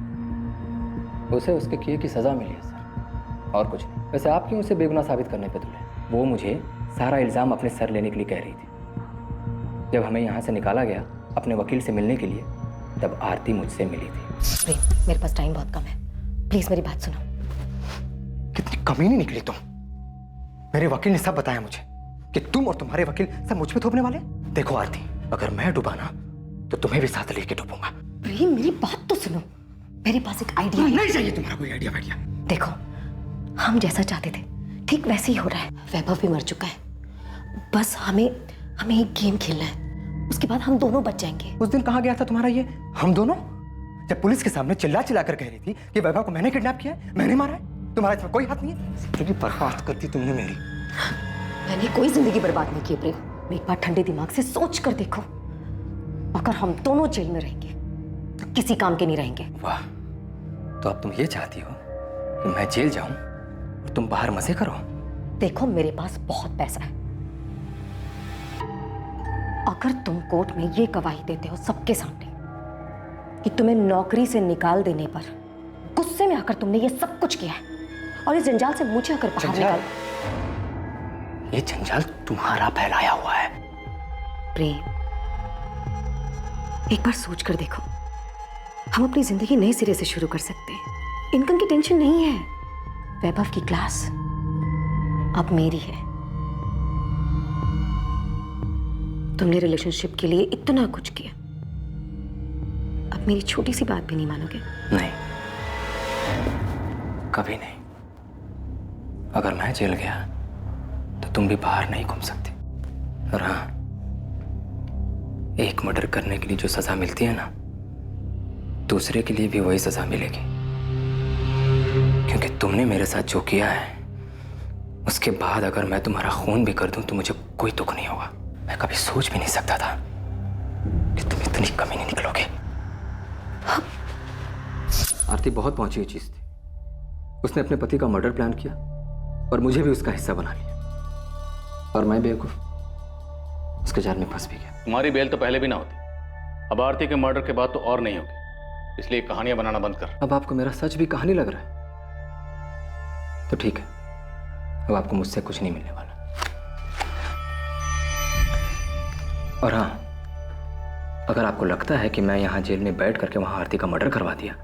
उसे उसके किए की सजा मिली है सर, और कुछ नहीं। वैसे आप क्यों उसे बेगुनाह साबित करने पे तुले? वो मुझे सारा इल्जाम अपने सर लेने के लिए कह रही थी। जब हमें यहाँ से निकाला गया अपने वकील से मिलने के लिए, तब आरती मुझसे मिली थी। प्रेम, मेरे पास टाइम बहुत कम है, प्लीज मेरी बात सुनो। कितनी कमीनी निकली तुम। मेरे वकील ने सब बताया मुझे कि तुम और तुम्हारे वकील सब मुझ पे थोपने वाले। देखो आरती, अगर मैं डूबा ना तो तुम्हें भी साथ लेके डूबूंगा। प्रेम, मेरी बात तो सुनो। मेरे पास एक आइडिया है। नहीं चाहिए तुम्हारा कोई आइडिया। देखो, हम जैसा चाहते थे ठीक वैसे ही हो रहा है। वैभव भी मर चुका है, बस हमें एक गेम खेलना है, उसके बाद हम दोनों बच जाएंगे। उस दिन कहाँ गया था तुम्हारा ये हम दोनों? जब पुलिस के सामने चिल्ला कर कह रही थी कि वैभव को मैंने किडनैप किया है, मैंने मारा है, तुम्हारा इसमें कोई हाथ नहीं है। जिंदगी बर्बाद कर दी तुमने मेरी। मैंने कोई जिंदगी बर्बाद नहीं की प्रेम। एक बार ठंडे दिमाग से सोच कर देखो, अगर हम दोनों जेल में रहेंगे तो किसी काम के नहीं रहेंगे। वाह, तो अब तुम ये चाहती हो कि मैं जेल जाऊं और तुम बाहर मजे करो? देखो, मेरे पास बहुत पैसा है। अगर तुम कोर्ट में ये गवाही देते हो सबके सामने कि तुम्हें नौकरी से निकाल देने पर गुस्से में आकर तुमने ये सब कुछ किया है और इस जंजाल से मुझे अगर बाहर निकाल, ये जंजाल तुम्हारा फैलाया हुआ है। प्रेम, एक बार सोच कर देखो, हम अपनी जिंदगी नए सिरे से शुरू कर सकते हैं। इनकम की टेंशन नहीं है। वैभव की क्लास अब मेरी है। तुमने रिलेशनशिप के लिए इतना कुछ किया, अब मेरी छोटी सी बात भी नहीं मानोगे? नहीं, कभी नहीं। अगर मैं जेल गया तो तुम भी बाहर नहीं घूम सकती। और हाँ, एक मर्डर करने के लिए जो सजा मिलती है ना, दूसरे के लिए भी वही सजा मिलेगी। क्योंकि तुमने मेरे साथ जो किया है, उसके बाद अगर मैं तुम्हारा खून भी कर दूं तो मुझे कोई दुख नहीं होगा। मैं कभी सोच भी नहीं सकता था कि तुम इतनी कमीनी निकलोगे। आरती बहुत पहुंची हुई चीज थी। उसने अपने पति का मर्डर प्लान किया और मुझे भी उसका हिस्सा बना लिया, और मैं बेवकूफ उसके जाल में फंस भी गया। तुम्हारी बेल तो पहले भी ना होती, अब आरती के मर्डर के बाद तो और नहीं होगी, इसलिए कहानियां बनाना बंद कर। अब आपको मेरा सच भी कहानी लग रहा है? तो ठीक है, अब आपको मुझसे कुछ नहीं मिलने वाला। और हाँ, अगर आपको लगता है कि मैं यहां जेल में बैठ करके वहां आरती का मर्डर करवा दिया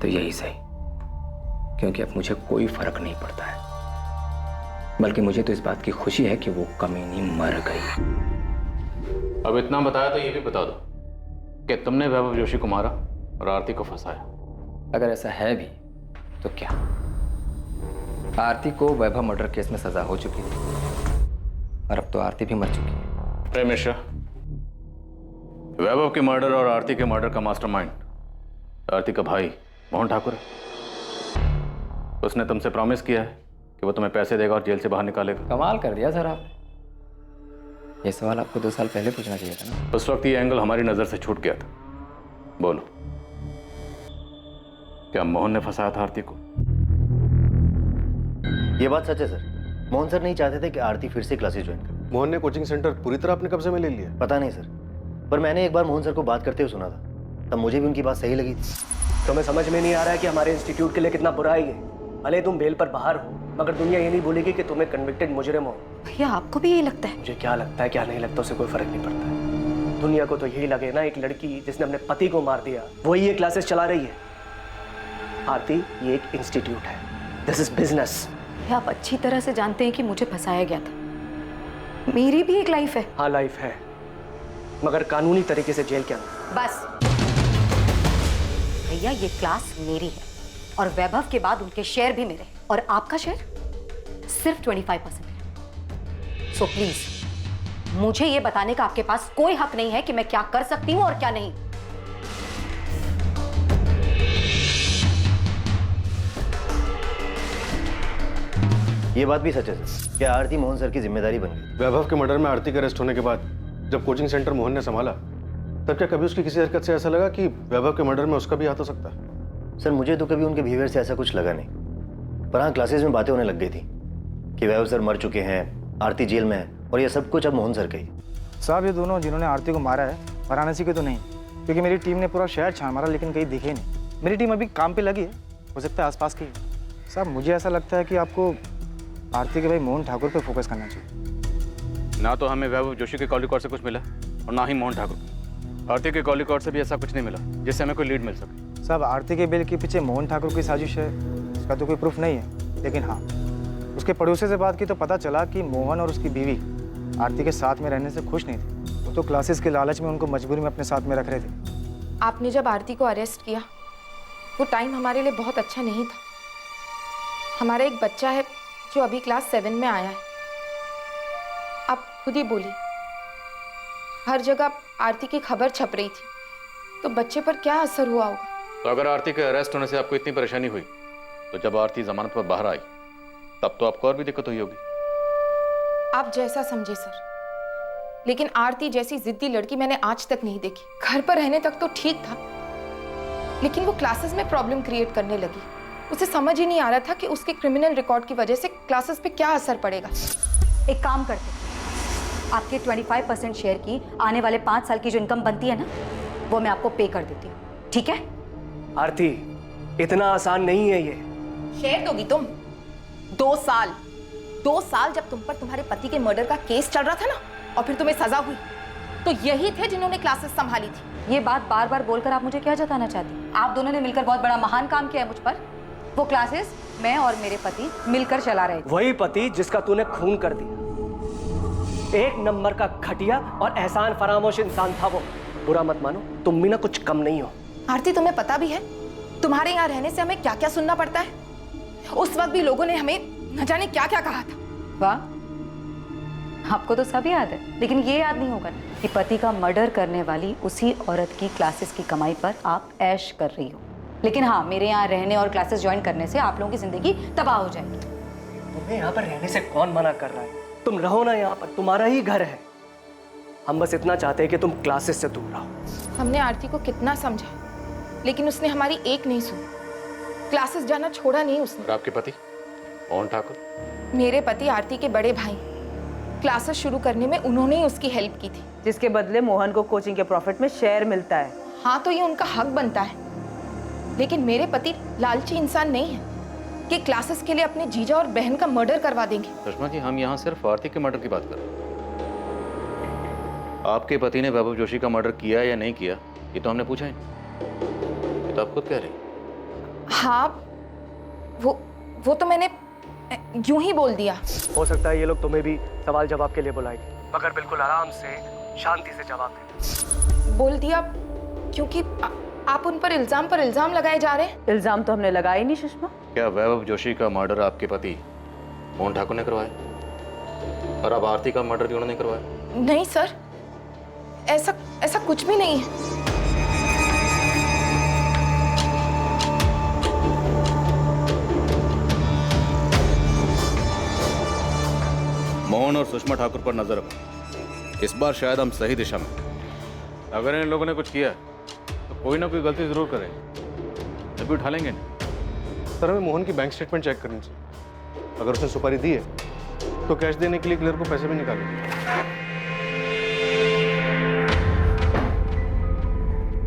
तो यही सही, क्योंकि अब मुझे कोई फर्क नहीं पड़ता है। बल्कि मुझे तो इस बात की खुशी है कि वो कमीनी मर गई। अब इतना बताया तो ये भी बता दो कि तुमने वैभव जोशी को मारा और आरती को फंसाया। अगर ऐसा है भी तो क्या? आरती को वैभव मर्डर केस में सजा हो चुकी थी और अब तो आरती भी मर चुकी है। प्रेम मिश्रा, वैभव के मर्डर और आरती के मर्डर का मास्टरमाइंड आरती का भाई मोहन ठाकुर है। उसने तुमसे प्रॉमिस किया है कि वो तुम्हें पैसे देगा और जेल से बाहर निकालेगा। कमाल कर दिया सर आपने। ये सवाल आपको 2 साल पहले पूछना चाहिए था ना। उस वक्त ये एंगल हमारी नजर से छूट गया था। बोलो, क्या मोहन ने फंसाया था आरती को? ये बात सच है सर। मोहन सर नहीं चाहते थे कि आरती फिर से क्लासेस ज्वाइन करे। मोहन ने कोचिंग सेंटर पूरी तरह अपने कब्जे में ले लिया? पता नहीं सर, पर मैंने एक बार मोहन सर को बात करते हुए सुना था, तब मुझे भी उनकी बात सही लगी थी। तुम्हें समझ में नहीं आ रहा है कि हमारे इंस्टीट्यूट के लिए कितना बुरा है ये? भले तुम बेल पर बाहर हो, मगर दुनिया ये नहीं बोलेगी कि तुम्हें कन्विक्टेड मुजरिम हो। भैया आपको भी यही लगता है? मुझे क्या लगता है क्या नहीं लगता उससे कोई फर्क नहीं पड़ता है। दुनिया को तो यही लगे ना, एक लड़की जिसने अपने पति को मार दिया वही ये क्लासेस चला रही है। आरती, ये एक इंस्टीट्यूट है, दिस इज बिजनेस। आप अच्छी तरह से जानते हैं कि मुझे फंसाया गया था। मेरी भी एक लाइफ है। हाँ लाइफ है, मगर कानूनी तरीके से जेल के अंदर। बस भैया, ये क्लास मेरी है और वैभव के बाद उनके शेयर भी मेरे, और आपका शेयर सिर्फ 25% है। सो प्लीज मुझे ये बताने का आपके पास कोई हक नहीं है कि मैं क्या कर सकती हूं और क्या नहीं। ये बात भी सच है सर, क्या आरती मोहन सर की जिम्मेदारी बन गई? वैभव के मर्डर में आरती के अरेस्ट होने के बाद जब कोचिंग सेंटर मोहन ने संभाला, तब क्या कभी उसकी किसी हरकत से ऐसा लगा कि वैभव के मर्डर में उसका भी हाथ हो सकता है? सर मुझे तो कभी उनके बिहेवियर से ऐसा कुछ लगा नहीं, पर हाँ क्लासेस में बातें होने लग गई थी कि वैभव सर मर चुके हैं, आरती जेल में है, और ये सब कुछ अब मोहन सर का ही। साहब, ये दोनों जिन्होंने आरती को मारा है वाराणसी के तो नहीं, क्योंकि मेरी टीम ने पूरा शहर छान मारा लेकिन कहीं दिखे नहीं। मेरी टीम अभी काम पे लगी है, हो सकता है आसपास की। साहब मुझे ऐसा लगता है कि आपको आरती के भाई मोहन ठाकुर पे फोकस करना चाहिए। ना तो हमें वैभव जोशी के कॉल रिकॉर्ड से कुछ मिला और ना ही मोहन ठाकुर। आरती के कॉल रिकॉर्ड से भी ऐसा कुछ नहीं मिला जिससे हमें कोई लीड मिल सके। साहब आरती के बिल के पीछे मोहन ठाकुर की साजिश है, इसका तो कोई प्रूफ नहीं है, लेकिन हाँ उसके पड़ोसी से बात की तो पता चला कि मोहन और उसकी बीवी आरती के साथ में रहने से खुश नहीं थे। वो तो क्लासेस के लालच में उनको मजबूरी में अपने साथ में रख रहे थे। आपने जब आरती को अरेस्ट किया वो टाइम हमारे लिए बहुत अच्छा नहीं था। हमारा एक बच्चा है जो अभी क्लास 7 में आया है। आप खुद ही बोली, हर जगह आरती की खबर छप रही थी, तो बच्चे पर क्या असर हुआ होगा। तो अगर आरती के अरेस्ट होने से आपको इतनी परेशानी हुई, तो जब आरती जमानत पर बाहर आई तब तो आपको और भी दिक्कत हुई होगी। आप जैसा समझे सर, लेकिन आरती जैसी जिद्दी लड़की मैंने आज तक नहीं देखी। घर पर रहने तक तो ठीक था, लेकिन वो क्लासेस में प्रॉब्लम क्रिएट करने लगी। उसे समझ ही नहीं आ रहा था कि उसके क्रिमिनल रिकॉर्ड की वजह से क्लासेस पे क्या असर पड़ेगा। एक काम करते हैं, आपके 25% शेयर की आने वाले 5 साल की जो इनकम बनती है ना, वो मैं आपको पे कर देती हूँ, ठीक है? आरती, इतना आसान नहीं है ये। शेयर दोगी तुम? 2 साल जब तुम पर तुम्हारे पति के मर्डर का केस चल रहा था ना, और फिर तुम्हें सजा हुई, तो यही थे जिन्होंने क्लासेस संभाली थी। ये बात बार बार बोलकर आप मुझे क्या जताना चाहती? आप दोनों ने मिलकर बहुत बड़ा महान काम किया है मुझ पर। वो क्लासेस मैं और मेरे पति मिलकर चला रहे थे। वही पति जिसका तूने खून कर दिया। एक नंबर का घटिया और एहसान फरामोश इंसान था वो। बुरा मत मानो, तुम भी ना कुछ कम नहीं हो। आरती, तुम्हें पता भी है तुम्हारे यहाँ रहने से हमें क्या क्या सुनना पड़ता है? उस वक्त भी लोगों ने हमें न जाने क्या क्या कहा था। वाह, आपको तो सब याद है, लेकिन ये याद नहीं होगा कि पति का मर्डर करने वाली उसी औरत की क्लासेस की कमाई पर आप ऐश कर रही हो। लेकिन हाँ, मेरे यहाँ रहने और क्लासेस ज्वाइन करने से आप लोगों की जिंदगी तबाह हो जाएगी। तुम्हें यहाँ पर रहने से कौन मना कर रहा है? तुम रहो ना यहाँ पर, तुम्हारा ही घर है। हम बस इतना चाहते हैं कि तुम क्लासेस से दूर रहो। हमने आरती को कितना समझा, लेकिन उसने हमारी एक नहीं सुनी। क्लासेस जाना छोड़ा नहीं उसने। और आपके पति मोहन ठाकुर? मेरे पति आरती के बड़े भाई, क्लासेस शुरू करने में उन्होंने ही उसकी हेल्प की थी, जिसके बदले मोहन को कोचिंग के प्रॉफिट में शेयर मिलता है। हाँ, तो ये उनका हक बनता है, लेकिन मेरे पति लालची इंसान नहीं है कि क्लासेस के लिए अपने जीजा और बहन का मर्डर करवा देंगे। सुषमा जी, हम यहाँ सिर्फ आरती के मर्डर की बात कर रहे हैं। आपके पति ने वैभव जोशी का मर्डर किया या नहीं किया, ये तो हमने पूछा ही नहीं। ये तो आप खुद कह रहे हैं। हाँ, वो तो मैंने यूं ही बोल दिया। हो सकता है ये लोग तुम्हें भी सवाल जवाब के लिए बुलाएंगे, मगर बिल्कुल आराम से शांति से जवाब देना। बोल दिया क्योंकि आप उन पर इल्जाम लगाए जा रहे हैं। इल्जाम तो हमने लगाया नहीं सुषमा। क्या वैभव जोशी का मर्डर आपके पति मोहन ठाकुर ने करवाया और अब आरती का मर्डर भी उन्होंने करवाया? नहीं सर, ऐसा कुछ भी नहीं है। मोहन और सुषमा ठाकुर पर नजर रखो। इस बार शायद हम सही दिशा में। अगर इन लोगों ने कुछ किया तो कोई ना कोई गलती जरूर करेंगे, तभी उठा लेंगे। सर, हमें मोहन की बैंक स्टेटमेंट चेक करनी चाहिए। अगर उसने सुपारी दी है तो कैश देने के लिए क्लियर को पैसे भी निकालेंगे।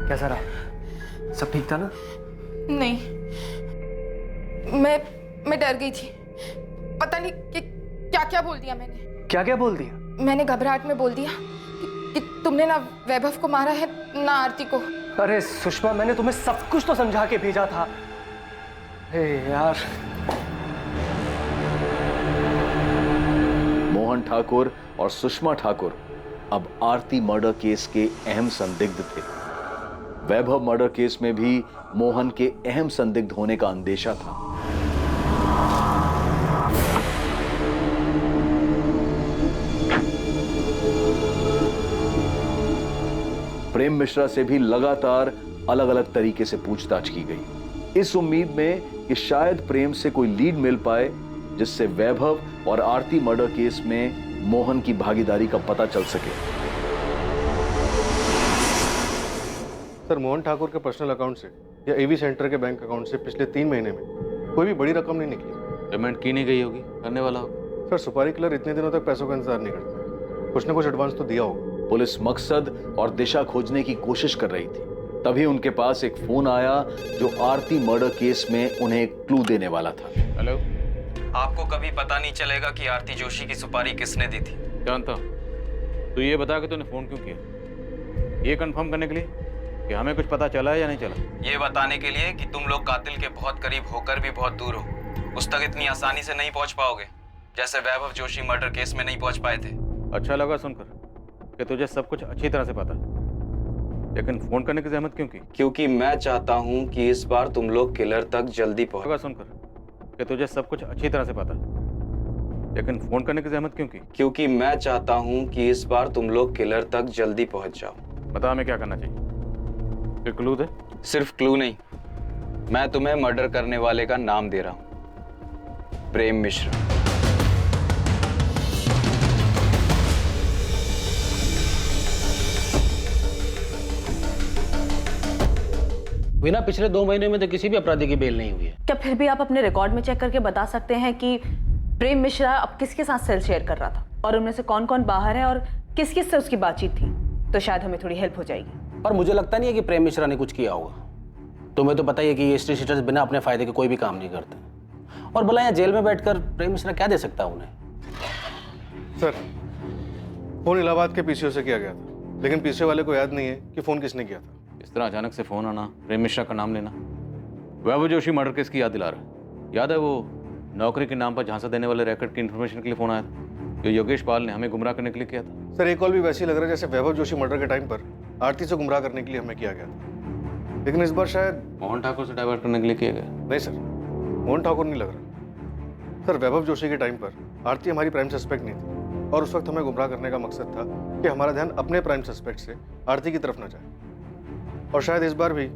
कैसा रहा? सब ठीक था ना? नहीं, मैं डर गई थी। पता नहीं कि क्या क्या बोल दिया मैंने। क्या क्या बोल दिया? मैंने घबराहट में बोल दिया कि तुमने ना वैभव को मारा है ना आरती को। अरे सुषमा, मैंने तुम्हें सब कुछ तो समझा के भेजा था। हे यार। मोहन ठाकुर और सुषमा ठाकुर अब आरती मर्डर केस के अहम संदिग्ध थे। वैभव मर्डर केस में भी मोहन के अहम संदिग्ध होने का अंदेशा था। प्रेम मिश्रा से भी लगातार अलग अलग तरीके से पूछताछ की गई, इस उम्मीद में कि शायद प्रेम से कोई लीड मिल पाए जिससे वैभव और आरती मर्डर केस में मोहन की भागीदारी का पता चल सके। सर, मोहन ठाकुर के पर्सनल अकाउंट से या एवी सेंटर के बैंक अकाउंट से पिछले 3 महीने में कोई भी बड़ी रकम नहीं निकली। पेमेंट की नहीं गई होगी, करने वाला होगा। सर, सुपारी किलर इतने दिनों तक पैसों का इंतजार नहीं करता, कुछ ना कुछ एडवांस तो दिया होगा। पुलिस मकसद और दिशा खोजने की कोशिश कर रही थी, तभी उनके पास एक फोन आया जो आरती मर्डर केस में उन्हें एक क्लू देने वाला था। हेलो, आपको कभी पता नहीं चलेगा कि आरती जोशी की सुपारी किसने दी थी। जानता हूं। तो ये बता कि तूने फोन क्यों किया? ये कंफर्म करने के लिए कि हमें कुछ पता चला है या नहीं चला? ये बताने के लिए कि तुम लोग कातिल के बहुत करीब होकर भी बहुत दूर हो, उस तक इतनी आसानी से नहीं पहुंच पाओगे जैसे वैभव जोशी मर्डर केस में नहीं पहुंच पाए थे। अच्छा लगा सुनकर कि तुझे सब कुछ अच्छी तरह से पता, लेकिन फोन करने की जहमत क्यों की? क्योंकि मैं चाहता हूं कि इस बार तुम लोग किलर तक जल्दी पहुंच। सुनकर कि तुझे सब कुछ अच्छी तरह से पता, लेकिन फोन करने की जहमत क्यों की? क्योंकि मैं चाहता हूं कि इस बार तुम लोग किलर तक जल्दी पहुंच जाओ। बता हमें क्या करना चाहिए? फिर क्लू दे। सिर्फ क्लू नहीं, मैं तुम्हें मर्डर करने वाले का नाम दे रहा हूं, प्रेम मिश्रा। बिना पिछले 2 महीने में तो किसी भी अपराधी की बेल नहीं हुई है। क्या फिर भी आप अपने रिकॉर्ड में चेक करके बता सकते हैं कि प्रेम मिश्रा अब किसके साथ सेल शेयर कर रहा था और उनमें से कौन कौन बाहर है और किस किस से उसकी बातचीत थी? तो शायद हमें थोड़ी हेल्प हो जाएगी। पर मुझे लगता नहीं है कि प्रेम मिश्रा ने कुछ किया होगा। तुम्हें तो पता ही है कि ये हिस्ट्री शीटर्स बिना अपने फायदे के कोई भी काम नहीं करते। और भला यहाँ जेल में बैठकर प्रेम मिश्रा क्या दे सकता है उन्हें? सर, फोन इलाहाबाद के पीसीओ से किया गया था, लेकिन पीसीओ वाले को याद नहीं है कि फोन किसने किया था। इस तरह अचानक से फोन आना, प्रेम मिश्रा का नाम लेना, वैभव जोशी मर्डर केस की याद दिला रहा है। याद है वो नौकरी के नाम पर झांसा देने वाले रैकेट की इन्फॉर्मेशन के लिए फोन आया था, जो योगेश पाल ने हमें गुमराह करने के लिए किया था। सर, एक कॉल भी वैसे ही लग रहा है जैसे वैभव जोशी मर्डर के टाइम पर आरती से गुमराह करने के लिए हमें किया गया था, लेकिन इस बार शायद मोहन ठाकुर से डाइवर्ट करने के लिए किया गया। नहीं सर, मोहन ठाकुर नहीं लग रहा। सर, वैभव जोशी के टाइम पर आरती हमारी प्राइम सस्पेक्ट नहीं थी और उस वक्त हमें गुमराह करने का मकसद था कि हमारा ध्यान अपने प्राइम सस्पेक्ट से आरती की तरफ न जाए। और शायद इस बार भी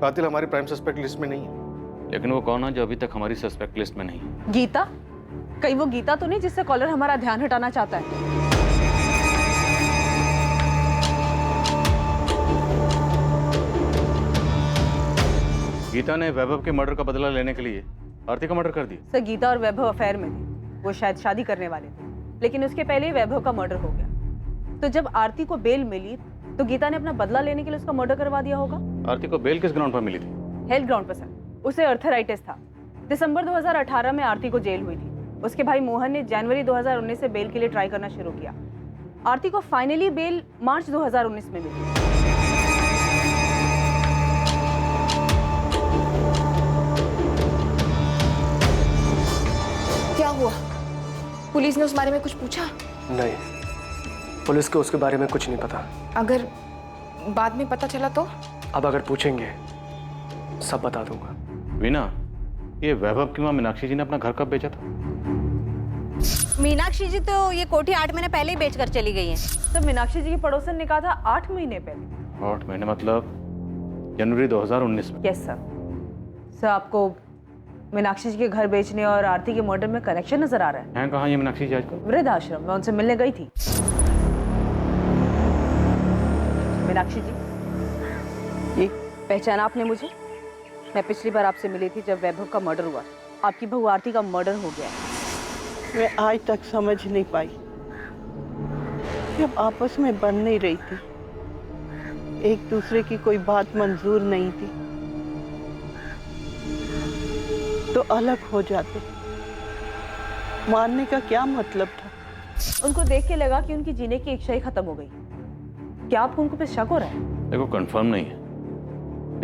कातिल हमारी प्राइम सस्पेक्ट लिस्ट में नहीं है। लेकिन वो कौन है जो अभी तक हमारी सस्पेक्ट लिस्ट में नहीं है? गीता? कहीं वो गीता तो नहीं जिससे कॉलर हमारा ध्यान हटाना चाहता है? गीता ने वैभव के मर्डर का बदला लेने के लिए आरती का मर्डर कर दिया। सर, गीता और वैभव अफेयर में थे। वो शायद शादी करने वाले थे, लेकिन उसके पहले ही वैभव का मर्डर हो गया। तो जब आरती को बेल मिली तो गीता ने अपना बदला लेने के लिए उसका मर्डर करवा दिया होगा। आरती को बेल किस ग्राउंड पर मिली थी? हेल्थ ग्राउंड पर सर। उसे अर्थराइटिस था। दिसंबर 2018 में आरती को जेल हुई थी। उसके भाई मोहन ने जनवरी 2019 से बेल के लिए ट्राई करना शुरू किया। आरती को फाइनली बेल मार्च 2019 में मिली। क्या हुआ? पुलिस ने उस बारे में कुछ पूछा? नहीं, पुलिस को उसके बारे में कुछ नहीं पता। अगर बाद में पता चला तो? अब अगर पूछेंगे सब बता दूंगा। वीना, ये वैभव की मां मीनाक्षी जी ने अपना घर कब बेचा था? मीनाक्षी जी तो ये कोठी 8 महीने पहले ही बेचकर चली गई हैं। तो मीनाक्षी जी की पड़ोसन ने कहा था 8 महीने पहले। 8 महीने मतलब जनवरी 2019 में? Yes sir. सर, आपको मीनाक्षी जी के घर बेचने और आरती के मर्डर में कनेक्शन नजर आ रहा है? हैं कहाँ ये मीनाक्षी जी आजकल? वृद्धाश्रम में उनसे मिलने गई थी। मीनाक्षी जी, ये पहचाना आपने मुझे? मैं पिछली बार आपसे मिली थी जब वैभव का मर्डर हुआ। आपकी बहू आरती का मर्डर हो गया है। मैं आज तक समझ नहीं पाई कि अब आपस में बन नहीं रही थी, एक दूसरे की कोई बात मंजूर नहीं थी। तो अलग हो जाते। मारने का क्या मतलब था? उनको देख के लगा कि उनकी जीने की इच्छा ही खत्म हो गई। क्या आपको उनको पे शक हो रहा है? देखो, कंफर्म नहीं है,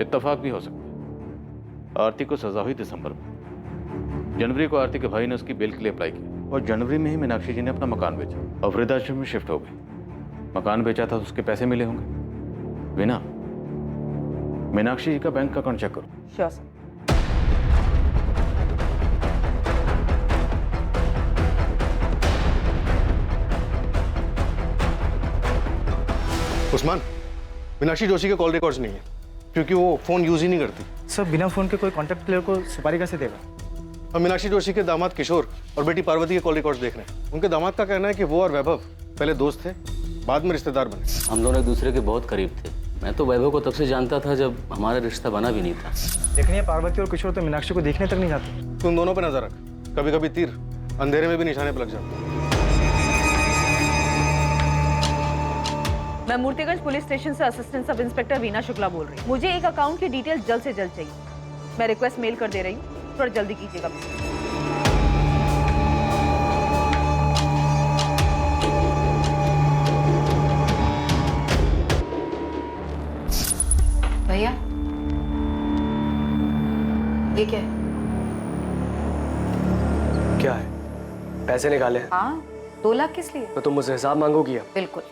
इत्तेफाक भी हो सकता है। आरती को सजा हुई दिसंबर में। जनवरी को आरती के भाई ने उसकी बेल के लिए अप्लाई किया और जनवरी में ही मीनाक्षी जी ने अपना मकान बेचा और वृद्धाश्रम में शिफ्ट हो गई। मकान बेचा था तो उसके पैसे मिले होंगे। वीना, मीनाक्षी जी का बैंक का अकाउंट चेक करो। Sure sir. उस्मान, मीनाक्षी जोशी के कॉल रिकॉर्ड्स नहीं है क्योंकि वो फोन यूज ही नहीं करती। सर बिना फोन के कोई कॉन्टैक्ट प्लेयर को सुपारी कैसे देगा? और मीनाक्षी जोशी के दामाद किशोर और बेटी पार्वती के कॉल रिकॉर्ड्स देख रहे हैं। उनके दामाद का कहना है कि वो और वैभव पहले दोस्त थे, बाद में रिश्तेदार बने। हम दोनों एक दूसरे के बहुत करीब थे। मैं तो वैभव को तब से जानता था जब हमारा रिश्ता बना भी नहीं था। लेकिन ये पार्वती और किशोर तो मीनाक्षी को देखने तक नहीं जाते। तुम दोनों पे नजर रख, कभी कभी तीर अंधेरे में भी निशाने पर लग जाता। मैं मूर्तिगंज पुलिस स्टेशन से assistant sub inspector Veena Shukla बोल रही हूँ। मुझे एक अकाउंट की डिटेल जल्द से जल्द चाहिए। मैं रिक्वेस्ट मेल कर दे रही हूँ, थोड़ा जल्दी कीजिएगा। भैया, ये क्या है? क्या है? पैसे निकाले हैं। हाँ, 2 लाख किस लिए? तो तुम मुझसे हिसाब मांगोगी अब? बिल्कुल,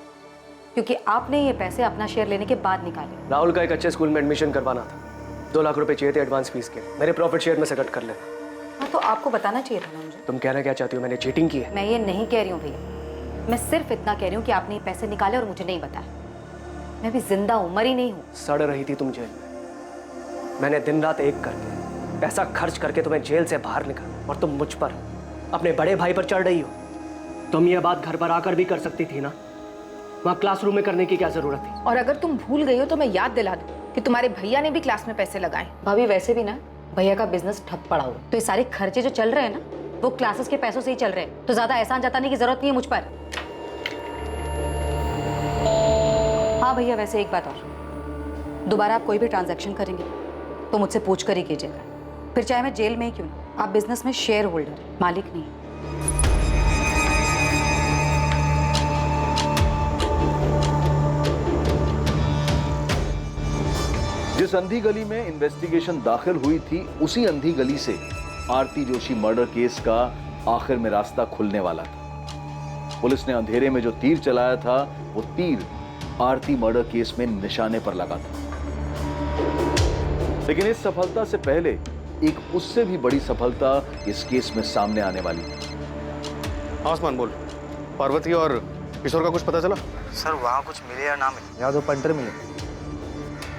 क्योंकि आपने ये पैसे अपना शेयर लेने के बाद निकाले। राहुल का एक अच्छे स्कूल में एडमिशन करवाना था। 2 लाख रुपए चाहिए थे एडवांस फीस के। मेरे प्रॉफिट शेयर में से कट कर लेना। हाँ, तो आपको बताना चाहिए था ना मुझे। तुम कहना क्या चाहती हो? मैंने चीटिंग की है? मैं ये नहीं कह रही हूँ भैया, मैं सिर्फ इतना कह रही हूँ कि आपने ये पैसे निकाले और मुझे नहीं बताया। मैं भी जिंदा हूँ, मरी नहीं हूँ। सड़ रही थी तुम जेल में। मैंने दिन रात एक करके पैसा खर्च करके तुम्हें जेल से बाहर निकाला और तुम मुझ पर, अपने बड़े भाई पर चढ़ रही हो। तुम ये बात घर पर आकर भी कर सकती थी ना, वहाँ क्लासरूम में करने की क्या जरूरत थी? और अगर तुम भूल गई हो तो मैं याद दिला दूं कि तुम्हारे भैया ने भी क्लास में पैसे लगाए। भाभी वैसे भी ना भैया का बिजनेस ठप पड़ा हुआ, तो ये सारे खर्चे जो चल रहे हैं ना वो क्लासेस के पैसों से ही चल रहे हैं। तो ज्यादा एहसान जताने की जरूरत नहीं है मुझ पर। हाँ भैया, वैसे एक बात और, दोबारा आप कोई भी ट्रांजैक्शन करेंगे तो मुझसे पूछ कर ही कीजिएगा, फिर चाहे मैं जेल में ही क्यों ना। आप बिजनेस में शेयर होल्डर, मालिक नहीं। जिस अंधी गली में इन्वेस्टिगेशन दाखिल हुई थी, उसी अंधी गली से आरती जोशी मर्डर केस का आखिर में रास्ता खुलने वाला था। पुलिस ने अंधेरे में जो तीर चलाया था, वो तीर आरती मर्डर केस में निशाने पर लगा था। लेकिन इस सफलता से पहले एक उससे भी बड़ी सफलता इस केस में सामने आने वाली थी। आसमान बोल, पार्वती और किशोर का कुछ पता चला? सर वहाँ कुछ मिले या ना मिले, या 2 पंटर मिले,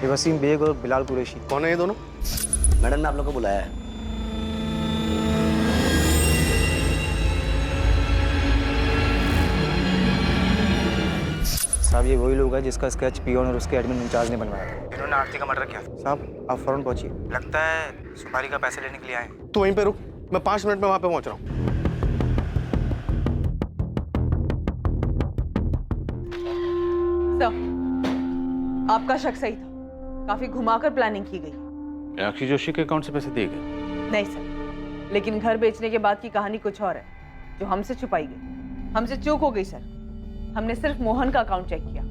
ये वसीम बेग और बिलाल कुरैशी। कौन है ये दोनों? मैडम ने आप लोगों को बुलाया है। साहब ये वही लोग हैं जिसका स्केच पियोन और उसके एडमिन इंचार्ज ने बनवाया था। इन्होंने आरती का मर्डर किया था। साहब आप फौरन पहुंचिए, लगता है सुपारी का पैसे लेने के लिए आए। तू वहीं पे रुक, मैं 5 मिनट में वहां पे पहुंच रहा हूँ। आपका शक सही था, काफी घुमाकर प्लानिंग की गई। मीनाक्षी जोशी के अकाउंट से पैसे दिए गए? नहीं सर, लेकिन घर बेचने के बाद की कहानी कुछ और है जो हमसे छुपाई गई। हमसे चूक हो गई सर, हमने सिर्फ मोहन का अकाउंट चेक किया,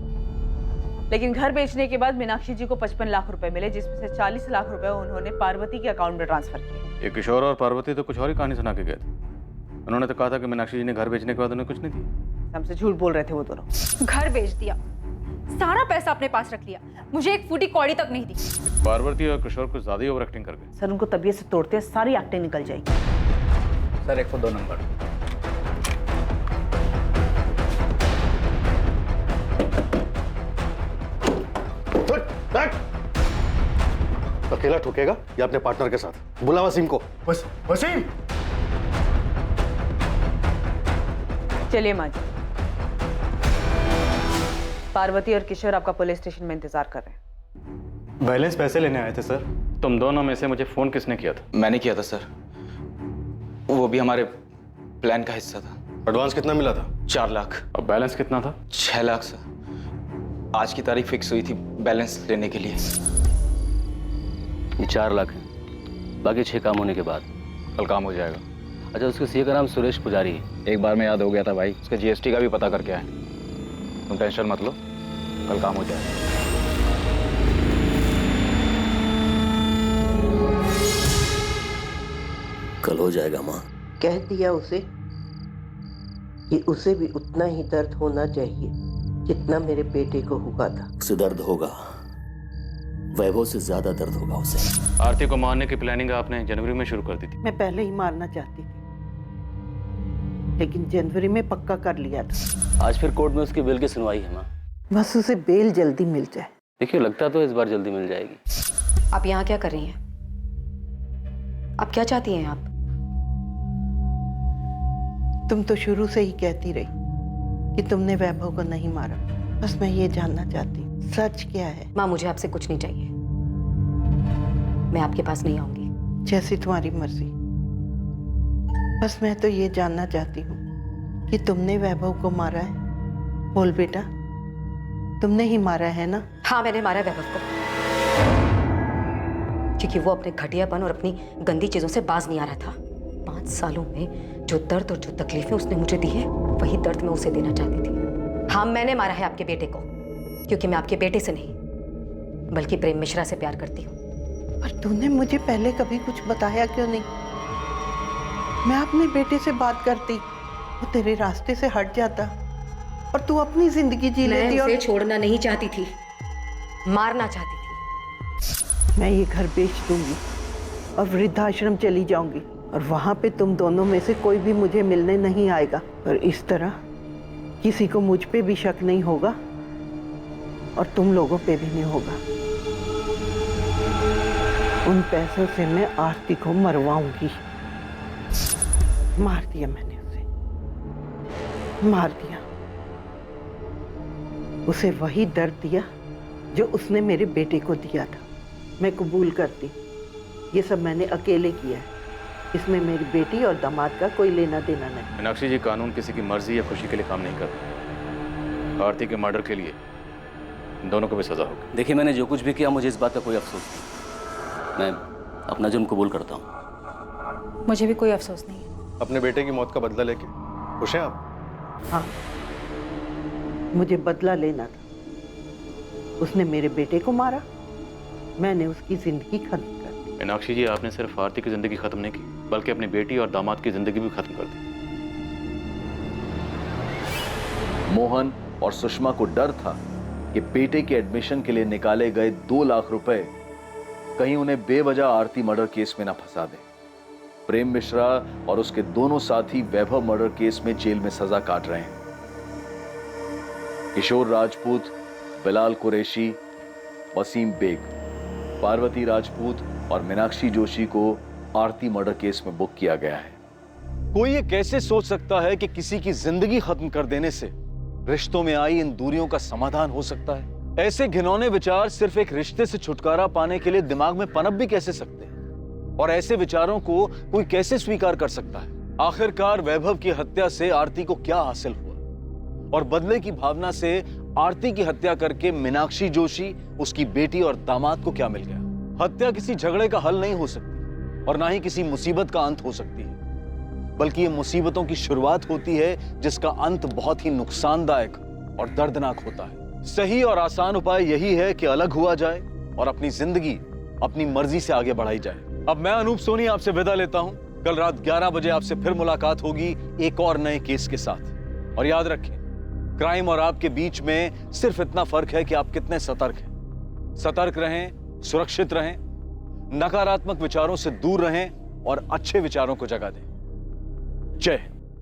लेकिन घर बेचने के बाद मीनाक्षी जी को 55 लाख रुपए मिले, जिसमें से 40 लाख रुपए उन्होंने पार्वती के अकाउंट में ट्रांसफर किए। ये किशोर और पार्वती तो कुछ और ही कहानी सुना के गए थे। उन्होंने तो कहा था कि मीनाक्षी जी ने घर बेचने के बाद उन्हें कुछ नहीं दिया। हमसे झूठ बोल रहे थे वो दोनों। घर बेच दिया, सारा पैसा अपने पास रख लिया, मुझे एक फूटी कौड़ी तक नहीं दी। पार्वती और किशोर कुछ ज्यादा ही ओवर एक्टिंग कर गए। सर उनको तबीयत से तोड़ते सारी एक्टिंग निकल जाएगी। Sir 102 number. अकेला ठोकेगा या अपने पार्टनर के साथ? बुला वसीम को। वसीम! चलिए माँ जी, पार्वती और किशोर आपका पुलिस स्टेशन में इंतजार कर रहे हैं। बैलेंस पैसे लेने आए थे सर। तुम दोनों में से मुझे फोन किसने किया था? मैंने किया था सर, वो भी हमारे प्लान का हिस्सा था। एडवांस कितना मिला था? 4 लाख। और बैलेंस कितना था? 6 लाख सर। आज की तारीख फिक्स हुई थी बैलेंस लेने के लिए। ये 4 लाख है, बाकी 6 काम होने के बाद। कल काम हो जाएगा। अच्छा, उसके सीए का नाम सुरेश पुजारी है। एक बार में याद हो गया था भाई। उसके जीएसटी का भी पता करके आए। तुम टेंशन मत लो, कल काम हो जाएगा। कल हो जाएगा माँ। कह दिया उसे कि उसे भी उतना ही दर्द होना चाहिए जितना मेरे बेटे को हुआ था। उसे दर्द होगा, वैभव से ज्यादा दर्द होगा उसे। आरती को मारने की प्लानिंग आपने जनवरी में शुरू कर दी थी। मैं पहले ही मारना चाहती थी, लेकिन जनवरी में पक्का कर लिया था। आज फिर कोर्ट में उसकी बेल की सुनवाई है माँ। बस उसे बेल जल्दी मिल जाए। देखिए, लगता तो इस बार जल्दी मिल जाएगी। आप यहाँ क्या कर रही हैं? आप क्या चाहती हैं आप? तुम तो शुरू से ही कहती रही कि तुमने वैभव को नहीं मारा। बस मैं ये जानना चाहती हूँ, सच क्या है? माँ, मुझे आपसे कुछ नहीं चाहिए। मैं आपके पास नहीं आऊंगी। जैसी तुम्हारी मर्जी। बस मैं तो ये जानना चाहती हूँ कि तुमने वैभव को मारा है। बोल बेटा, तुमने ही मारा है ना? हाँ, मैंने मारा वैभव को, क्योंकि वो अपने घटियापन और अपनी गंदी चीजों से बाज नहीं आ रहा था। 5 सालों में जो दर्द और जो तकलीफें उसने मुझे दी है, वही दर्द मैं उसे देना चाहती थी। हाँ, मैंने मारा है आपके बेटे को, क्योंकि मैं आपके बेटे से नहीं बल्कि प्रेम मिश्रा से प्यार करती हूँ। पर तूने मुझे पहले कभी कुछ बताया क्यों नहीं? मैं अपने बेटे से बात करती, वो तेरे रास्ते से हट जाता और तू अपनी जिंदगी जी लेती। मैं उसे छोड़ना नहीं चाहती थी, मारना चाहती थी। मैं ये घर बेच दूंगी और वृद्धाश्रम चली जाऊंगी, और वहां पे तुम दोनों में से कोई भी मुझे मिलने नहीं आएगा। और इस तरह किसी को मुझ पे भी शक नहीं होगा और तुम लोगों पे भी नहीं होगा। उन पैसों से मैं आरती को मरवाऊंगी। मार दिया मैंने उसे, मार दिया। उसे वही दर्द दिया जो उसने मेरे बेटे को दिया था। मैं कबूल करती, ये सब मैंने अकेले किया है। इसमें मेरी बेटी और दामाद का कोई लेना देना नहीं। मीनाक्षी जी, कानून किसी की मर्जी या खुशी के लिए काम नहीं करता। आरती के मर्डर के लिए दोनों को भी सजा होगी। देखिए, मैंने जो कुछ भी किया, मुझे इस बात का कोई अफसोस नहीं। मैं अपना जुर्म कबूल करता हूँ। मुझे भी कोई अफसोस नहीं है। अपने बेटे की मौत का बदला लेके खुश हैं आप? हाँ, मुझे बदला लेना था। उसने मेरे बेटे को मारा, मैंने उसकी जिंदगी खत्म कर दी। मीनाक्षी जी, आपने सिर्फ आरती की जिंदगी खत्म नहीं की, बल्कि अपनी बेटी और दामाद की जिंदगी भी खत्म कर दी। मोहन और सुषमा को डर था कि बेटे के एडमिशन के लिए निकाले गए 2 लाख रुपए कहीं उन्हें बेवजह आरती मर्डर केस में ना फंसा दे। प्रेम मिश्रा और उसके दोनों साथी वैभव मर्डर केस में जेल में सजा काट रहे हैं। किशोर राजपूत, बिलाल कुरैशी, वसीम बेग, पार्वती राजपूत और मीनाक्षी जोशी को आरती मर्डर केस में बुक किया गया है। कोई ये कैसे सोच सकता है कि किसी की जिंदगी खत्म कर देने से रिश्तों में आई इन दूरियों का समाधान हो सकता है? ऐसे घिनौने विचार सिर्फ एक रिश्ते से छुटकारा पाने के लिए दिमाग में पनप भी कैसे सकते हैं? और ऐसे विचारों को कोई कैसे स्वीकार कर सकता है? आखिरकार वैभव की हत्या से आरती को क्या हासिल हुआ? और बदले की भावना से आरती की हत्या करके मीनाक्षी जोशी, उसकी बेटी और दामाद को क्या मिल गया? हत्या किसी झगड़े का हल नहीं हो सकती और ना ही किसी मुसीबत का अंत हो सकती है, बल्कि ये मुसीबतों की शुरुआत होती है जिसका अंत बहुत ही नुकसानदायक और दर्दनाक होता है। सही और आसान उपाय यही है कि अलग हुआ जाए और अपनी जिंदगी अपनी मर्जी से आगे बढ़ाई जाए। अब मैं अनूप सोनी आपसे विदा लेता हूं। कल रात 11 बजे आपसे फिर मुलाकात होगी एक और नए केस के साथ। और याद रखें, क्राइम और आपके बीच में सिर्फ इतना फर्क है कि आप कितने सतर्क हैं। सतर्क रहें, सुरक्षित रहें, नकारात्मक विचारों से दूर रहें और अच्छे विचारों को जगह दें। जय हिंद।